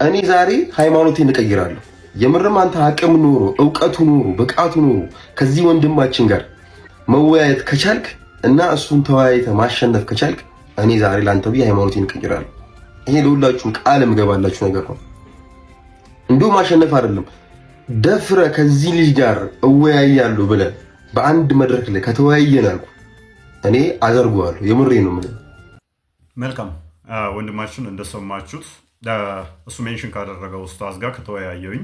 እኔ ዛሬ ሃይማኖቴን እቀይራለሁ። የምርም አንተ አቅም ኖሮ እውቀቱ ኖሮ ብቃቱ ኖሮ ከዚህ ወንድማችን ጋር መወያየት ከቻልክ እና እሱን ተወያይተ ማሸነፍ ከቻልክ እኔ ዛሬ ላንተ ብዬ ሃይማኖቴን እቀይራለሁ። ይሄ ለሁላችሁም ቃል የምገባላችሁ ነገር ነው። እንዲሁ ማሸነፍ አይደለም ደፍረ ከዚህ ልጅ ጋር እወያያለሁ ብለህ በአንድ መድረክ ላይ ከተወያየን አልኩ እኔ አደርገዋለሁ። የምሬ ነው የምልህ። መልካም ወንድማችን እንደሰማችሁት እሱ ሜንሽን ካደረገው ኡስታዝ ጋር ከተወያየውኝ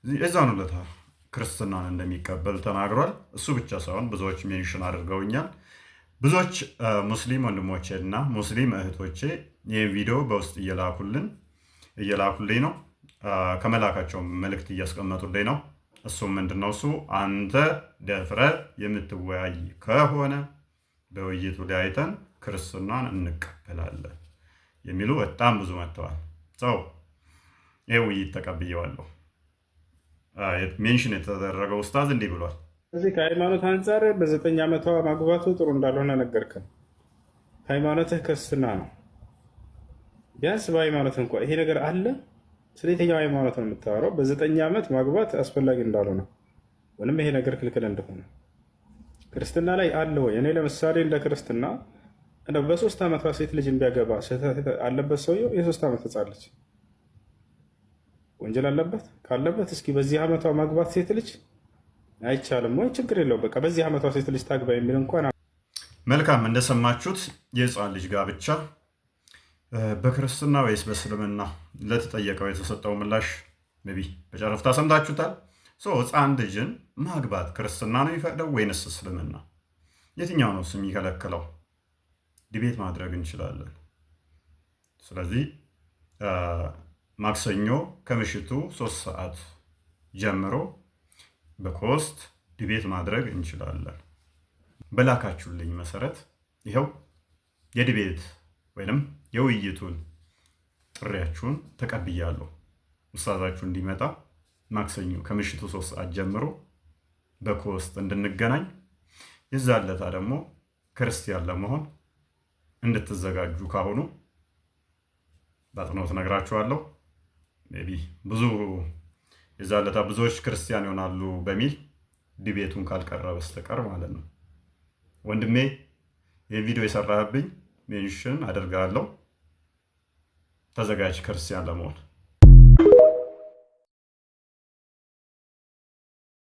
የዛን ዕለት ክርስትናን እንደሚቀበል ተናግሯል። እሱ ብቻ ሳይሆን ብዙዎች ሜንሽን አድርገውኛል። ብዙዎች ሙስሊም ወንድሞቼ እና ሙስሊም እህቶቼ ይህን ቪዲዮ በውስጥ እየላኩልኝ ነው። ከመላካቸው መልእክት እያስቀመጡልኝ ነው። እሱም ምንድነው እሱ አንተ ደፍረ የምትወያይ ከሆነ በውይይቱ ላይ አይተን ክርስትናን እንቀበላለን የሚሉ በጣም ብዙ መጥተዋል። ሰው ይህ ውይይት ተቀብየዋለሁ። ሜንሽን የተደረገው ኡስታዝ እንዲህ ብሏል። እዚህ ከሃይማኖት አንጻር በ9 ዓመቷ ማግባቱ ጥሩ እንዳልሆነ ነገርከን። ሃይማኖትህ ክርስትና ነው። ቢያንስ በሃይማኖት እንኳ ይሄ ነገር አለ። ስለ የትኛው ሃይማኖት ነው የምታወራው? በ9 ዓመት ማግባት አስፈላጊ እንዳልሆነ ወይም ይሄ ነገር ክልክል እንደሆነ ክርስትና ላይ አለ ወይ? እኔ ለምሳሌ እንደ ክርስትና በ3 ዓመቷ ሴት ልጅ ቢያገባ ስህተት አለበት ሰውየው? የ3 ዓመት ህፃን ልጅ ወንጀል አለበት? ካለበት እስኪ በዚህ ዓመቷ ማግባት ሴት ልጅ አይቻልም ወይ? ችግር የለው በቃ በዚህ ዓመቷ ሴት ልጅ ታግባ የሚል እንኳን። መልካም እንደሰማችሁት የህፃን ልጅ ጋብቻ በክርስትና ወይስ በእስልምና ለተጠየቀው የተሰጠው ምላሽ ነቢ በጨረፍታ ሰምታችሁታል። ህፃን ልጅን ማግባት ክርስትና ነው የሚፈቅደው ወይንስ እስልምና? የትኛው ነው የሚከለክለው? ዲቤት ማድረግ እንችላለን። ስለዚህ ማክሰኞ ከምሽቱ 3 ሰዓት ጀምሮ በኮስት ዲቤት ማድረግ እንችላለን። በላካችሁልኝ መሰረት ይኸው የዲቤት ወይንም የውይይቱን ጥሪያችሁን ተቀብያለሁ። ኡስታዛችሁ እንዲመጣ ማክሰኞ ከምሽቱ 3 ሰዓት ጀምሮ በኮስት እንድንገናኝ፣ የዛለታ ደግሞ ክርስቲያን ለመሆን እንድትዘጋጁ ካሁኑ በአጽንኦት ነግራችኋለሁ። ሜይ ቢ ብዙ የዛለታ ብዙዎች ክርስቲያን ይሆናሉ በሚል ዲቤቱን ካልቀረ በስተቀር ማለት ነው። ወንድሜ ይህን ቪዲዮ የሰራህብኝ ሜንሽን አደርጋለሁ። ተዘጋጅ ክርስቲያን ለመሆን።